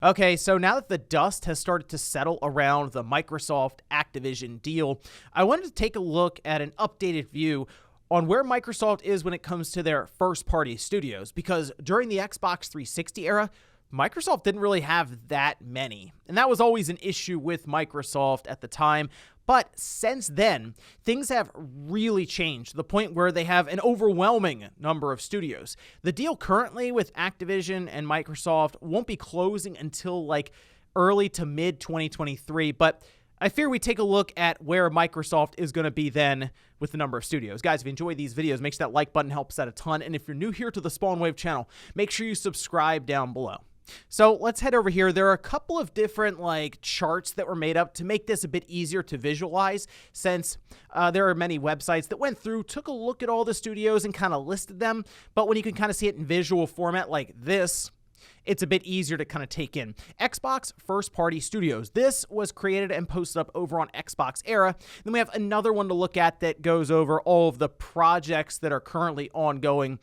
Okay, so now that the dust has started to settle around the Microsoft Activision deal, I wanted to take a look at an updated view on where Microsoft is when it comes to their first-party studios, because during the Xbox 360 era, Microsoft didn't really have that many, and that was always an issue with Microsoft at the time. But since then, things have really changed to the point where they have an overwhelming number of studios. The deal currently with Activision and Microsoft won't be closing until like early to mid 2023, but I fear we take a look at where Microsoft is going to be then with the number of studios. Guys, if you enjoy these videos, make sure that like button helps out a ton. And if you're new here to the Spawn Wave channel, make sure you subscribe down below. So let's head over here. There are a couple of different charts that were made up to make this a bit easier to visualize, since there are many websites that went through, took a look at all the studios and kind of listed them. But when you can kind of see it in visual format like this, it's a bit easier to kind of take in. Xbox first-party studios. This was created and posted up over on Xbox Era. Then we have another one to look at that goes over all of the projects that are currently ongoing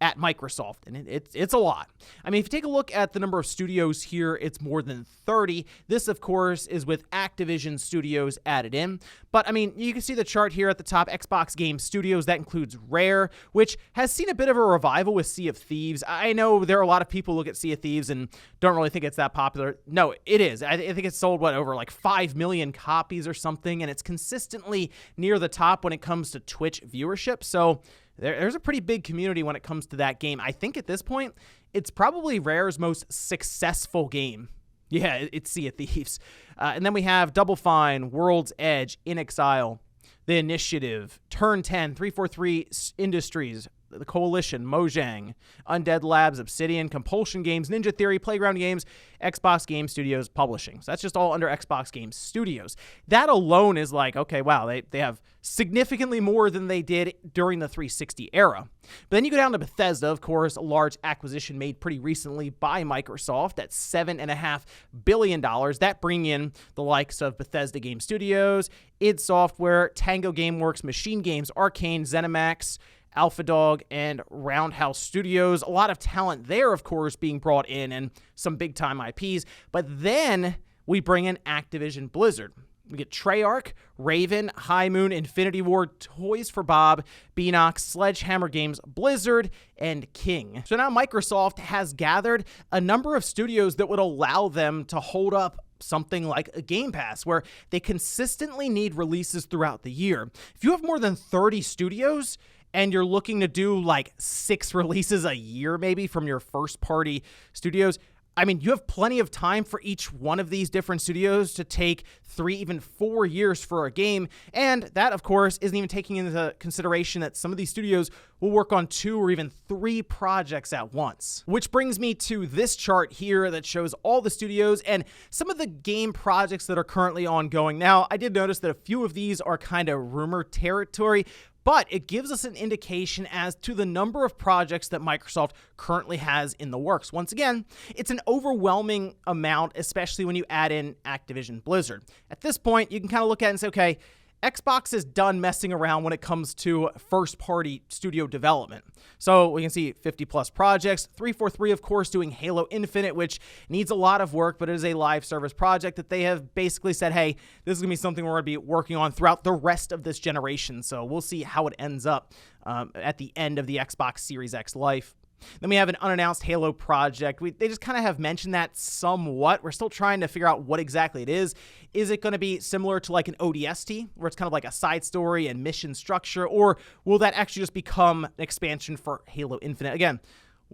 at Microsoft, and it's a lot. I mean, if you take a look at the number of studios here, it's more than 30. This, of course, is with Activision Studios added in. But, I mean, you can see the chart here at the top, Xbox Game Studios. That includes Rare, which has seen a bit of a revival with Sea of Thieves. I know there are a lot of people who look at Sea of Thieves and don't really think it's that popular. No, it is. I think it's sold, over 5 million copies or something, and it's consistently near the top when it comes to Twitch viewership. So there's a pretty big community when it comes to that game. I think at this point, it's probably Rare's most successful game. Yeah, it's Sea of Thieves. And then we have Double Fine, World's Edge, In Exile, The Initiative, Turn 10, 343 Industries, The Coalition, Mojang, Undead Labs, Obsidian, Compulsion Games, Ninja Theory, Playground Games, Xbox Game Studios Publishing. So that's just all under Xbox Game Studios. That alone is okay, wow, they have significantly more than they did during the 360 era. But then you go down to Bethesda, of course, a large acquisition made pretty recently by Microsoft at $7.5 billion. That bringing in the likes of Bethesda Game Studios, id Software, Tango Gameworks, Machine Games, Arcane, ZeniMax, AlphaDog, and Roundhouse Studios. A lot of talent there, of course, being brought in and some big-time IPs. But then we bring in Activision Blizzard. We get Treyarch, Raven, High Moon, Infinity Ward, Toys for Bob, Beanox, Sledgehammer Games, Blizzard, and King. So now Microsoft has gathered a number of studios that would allow them to hold up something like a Game Pass, where they consistently need releases throughout the year. If you have more than 30 studios, and you're looking to do 6 releases a year maybe from your first-party studios, I mean, you have plenty of time for each one of these different studios to take 3, even 4 years for a game. And that, of course, isn't even taking into consideration that some of these studios will work on 2 or even 3 projects at once. Which brings me to this chart here that shows all the studios and some of the game projects that are currently ongoing. Now, I did notice that a few of these are kind of rumor territory, but it gives us an indication as to the number of projects that Microsoft currently has in the works. Once again, it's an overwhelming amount, especially when you add in Activision Blizzard. At this point, you can kind of look at it and say, okay, Xbox is done messing around when it comes to first-party studio development. So we can see 50-plus projects. 343, of course, doing Halo Infinite, which needs a lot of work, but it is a live service project that they have basically said, hey, this is going to be something we're going to be working on throughout the rest of this generation. So we'll see how it ends up at the end of the Xbox Series X life. Then we have an unannounced Halo project. They just kind of have mentioned that somewhat. We're still trying to figure out what exactly it is. Is it going to be similar to an ODST, where it's kind of like a side story and mission structure, or will that actually just become an expansion for Halo Infinite? Again,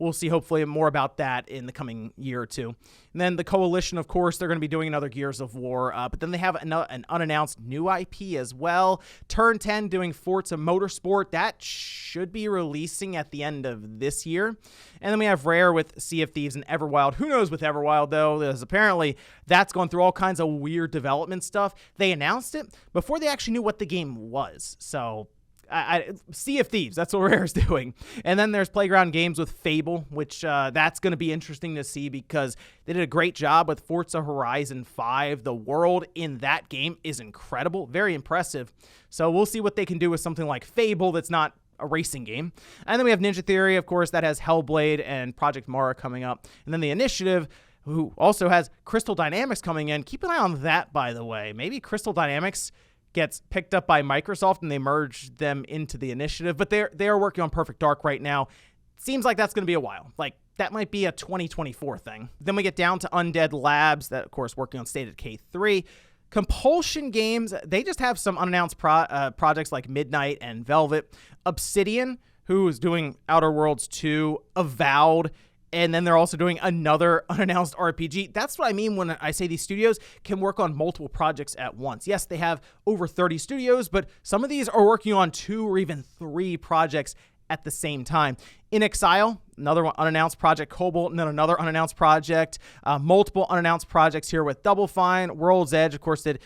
we'll see hopefully more about that in the coming year or two. And then the Coalition, of course, they're going to be doing another Gears of War, but then they have an unannounced new IP as well. Turn 10 doing Forza Motorsport. That should be releasing at the end of this year. And then we have Rare with Sea of Thieves and Everwild. Who knows with Everwild, though, because apparently that's gone through all kinds of weird development stuff. They announced it before they actually knew what the game was. So Sea of Thieves, that's what Rare's doing. And then there's Playground Games with Fable, which that's going to be interesting to see because they did a great job with Forza Horizon 5. The world in that game is incredible, very impressive. So we'll see what they can do with something like Fable that's not a racing game. And then we have Ninja Theory, of course, that has Hellblade and Project Mara coming up. And then The Initiative, who also has Crystal Dynamics coming in. Keep an eye on that, by the way. Maybe Crystal Dynamics gets picked up by Microsoft and they merge them into the initiative, but they are working on Perfect Dark right now. Seems like that's going to be a while. Like, that might be a 2024 thing. Then we get down to Undead Labs, that, of course, working on State of Decay 3. Compulsion Games, they just have some unannounced projects like Midnight and Velvet. Obsidian, who is doing Outer Worlds 2, Avowed, and then they're also doing another unannounced RPG. That's what I mean when I say these studios can work on multiple projects at once. Yes, they have over 30 studios, but some of these are working on 2 or even 3 projects at the same time. In Exile, another one, unannounced project. Cobalt, and then another unannounced project. Multiple unannounced projects here with Double Fine. World's Edge, of course, did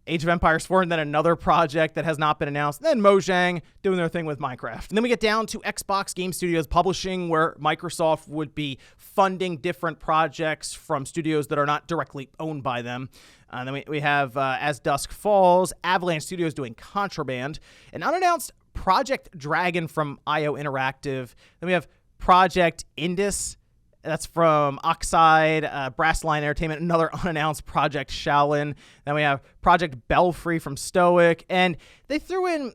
Age of Empires 4, and then another project that has not been announced. Then Mojang doing their thing with Minecraft. And then we get down to Xbox Game Studios Publishing, where Microsoft would be funding different projects from studios that are not directly owned by them. Then we have As Dusk Falls, Avalanche Studios doing Contraband, an unannounced Project Dragon from IO Interactive. Then we have Project Indus. That's from Oxide, Brass Line Entertainment, another unannounced Project Shaolin. Then we have Project Belfry from Stoic. And they threw in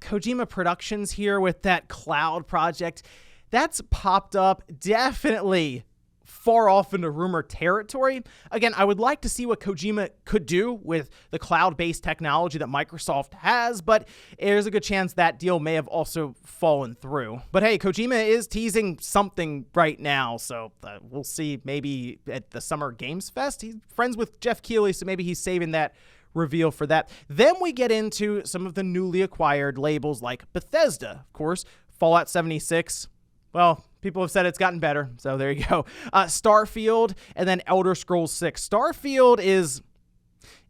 Kojima Productions here with that Cloud project. That's popped up definitely far off into rumor territory. Again, I would like to see what Kojima could do with the cloud-based technology that Microsoft has, but there's a good chance that deal may have also fallen through. But hey, Kojima is teasing something right now, so we'll see maybe at the Summer Games Fest. He's friends with Jeff Keighley, so maybe he's saving that reveal for that. Then we get into some of the newly acquired labels like Bethesda, of course, Fallout 76. Well, people have said it's gotten better, so there you go. Starfield, and then Elder Scrolls 6. Starfield is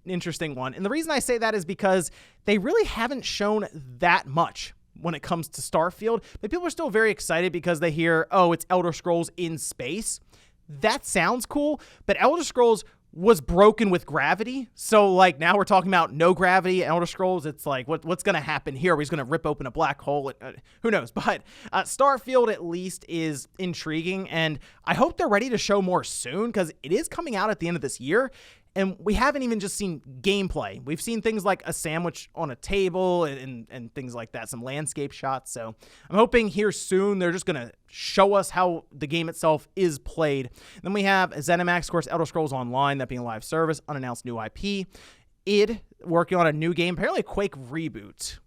an interesting one, and the reason I say that is because they really haven't shown that much when it comes to Starfield, but people are still very excited because they hear, oh, it's Elder Scrolls in space. That sounds cool, but Elder Scrolls was broken with gravity. So like now we're talking about no gravity, Elder Scrolls. It's like, what's going to happen here? He's going to rip open a black hole. Who knows? But Starfield at least is intriguing, and I hope they're ready to show more soon because it is coming out at the end of this year. And we haven't even just seen gameplay. We've seen things like a sandwich on a table and things like that, some landscape shots. So I'm hoping here soon they're just going to show us how the game itself is played. Then we have ZeniMax, of course, Elder Scrolls Online, that being a live service, unannounced new IP. id working on a new game, apparently a Quake reboot.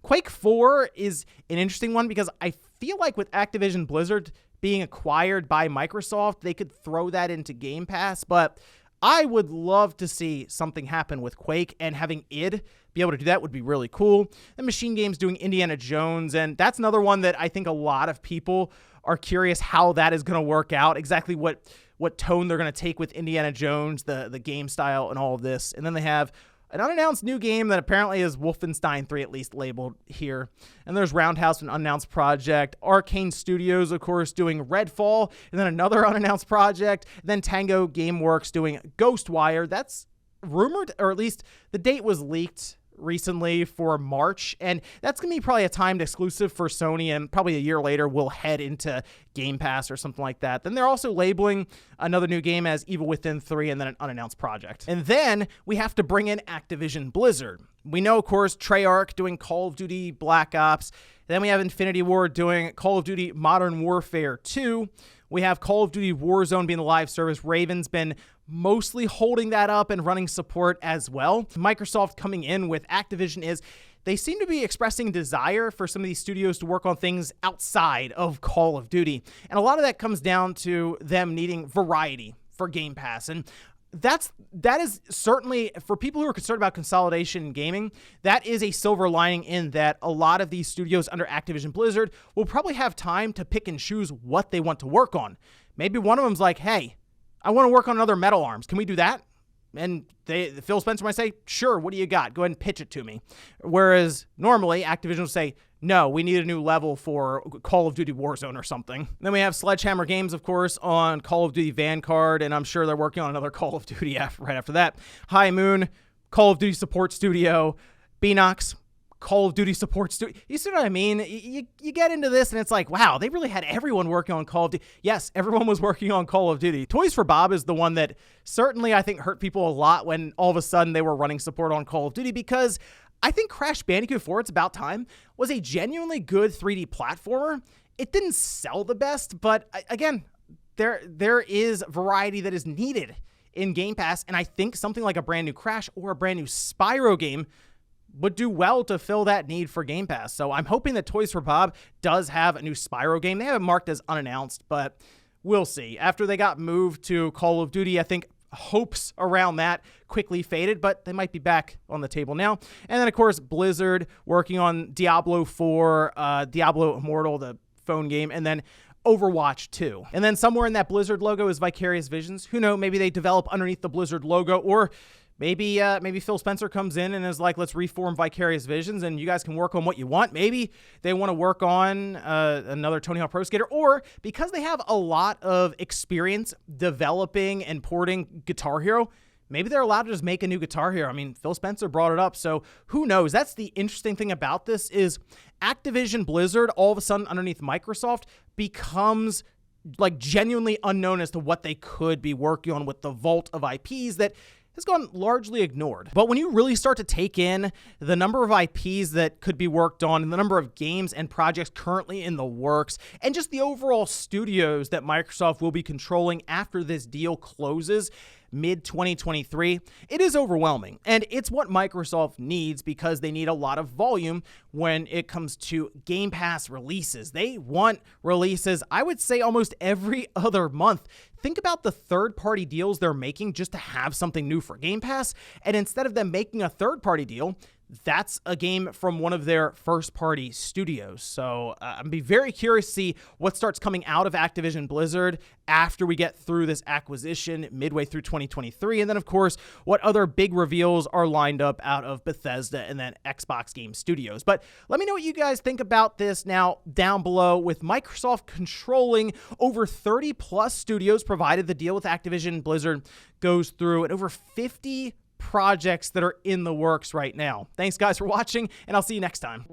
Quake 4 is an interesting one because I feel like with Activision Blizzard being acquired by Microsoft, they could throw that into Game Pass, but I would love to see something happen with Quake, and having id be able to do that would be really cool. And Machine Games doing Indiana Jones, and that's another one that I think a lot of people are curious how that is going to work out, exactly what tone they're going to take with Indiana Jones, the game style and all of this. And then they have an unannounced new game that apparently is Wolfenstein 3, at least labeled here. And there's Roundhouse, an unannounced project. Arcane Studios, of course, doing Redfall. And then another unannounced project. And then Tango Gameworks doing Ghostwire. That's rumored, or at least the date was leaked recently for March, and that's gonna be probably a timed exclusive for Sony, and probably a year later we'll head into Game Pass or something like that. Then they're also labeling another new game as Evil Within 3, and then an unannounced project. And then we have to bring in Activision Blizzard. We know, of course, Treyarch doing Call of Duty Black Ops. Then we have Infinity Ward doing Call of Duty Modern Warfare 2. We have Call of Duty Warzone being the live service. Raven's been mostly holding that up and running support as well. Microsoft coming in with Activision is they seem to be expressing desire for some of these studios to work on things outside of Call of Duty. And a lot of that comes down to them needing variety for Game Pass. And that is certainly, for people who are concerned about consolidation in gaming, that is a silver lining in that a lot of these studios under Activision Blizzard will probably have time to pick and choose what they want to work on. Maybe one of them's like, hey, I want to work on another Metal Arms. Can we do that? And Phil Spencer might say, sure, what do you got? Go ahead and pitch it to me. Whereas normally Activision will say, no, we need a new level for Call of Duty Warzone or something. Then we have Sledgehammer Games, of course, on Call of Duty Vanguard, and I'm sure they're working on another Call of Duty right after that. High Moon, Call of Duty Support Studio, Beanox, Call of Duty supports. You see what I mean? You get into this and it's like, wow, they really had everyone working on Call of Duty. Yes, everyone was working on Call of Duty. Toys for Bob is the one that certainly I think hurt people a lot when all of a sudden they were running support on Call of Duty, because I think Crash Bandicoot 4, It's About Time, was a genuinely good 3D platformer. It didn't sell the best, but again, there is variety that is needed in Game Pass, and I think something like a brand new Crash or a brand new Spyro game would do well to fill that need for Game Pass. So I'm hoping that Toys for Bob does have a new Spyro game. They have it marked as unannounced, but we'll see. After they got moved to Call of Duty, I think hopes around that quickly faded, but they might be back on the table now. And then, of course, Blizzard working on Diablo 4, Diablo Immortal, the phone game, and then Overwatch 2. And then somewhere in that Blizzard logo is Vicarious Visions. Who knows? Maybe they develop underneath the Blizzard logo, or maybe Phil Spencer comes in and is like, let's reform Vicarious Visions and you guys can work on what you want. Maybe they want to work on another Tony Hawk Pro Skater, or because they have a lot of experience developing and porting Guitar Hero, maybe they're allowed to just make a new Guitar Hero. I mean, Phil Spencer brought it up, so who knows? That's the interesting thing about this is Activision Blizzard all of a sudden underneath Microsoft becomes like genuinely unknown as to what they could be working on with the vault of IPs that has gone largely ignored. But when you really start to take in the number of IPs that could be worked on and the number of games and projects currently in the works and just the overall studios that Microsoft will be controlling after this deal closes mid-2023, it is overwhelming. And it's what Microsoft needs because they need a lot of volume when it comes to Game Pass releases. They want releases, I would say, almost every other month. Think about the third-party deals they're making just to have something new for Game Pass. And instead of them making a third-party deal, that's a game from one of their first-party studios. So I'm be very curious to see what starts coming out of Activision Blizzard after we get through this acquisition midway through 2023. And then, of course, what other big reveals are lined up out of Bethesda and then Xbox Game Studios. But let me know what you guys think about this now down below. With Microsoft controlling over 30-plus studios, provided the deal with Activision Blizzard goes through, and over 50 projects that are in the works right now. Thanks, guys, for watching, and I'll see you next time.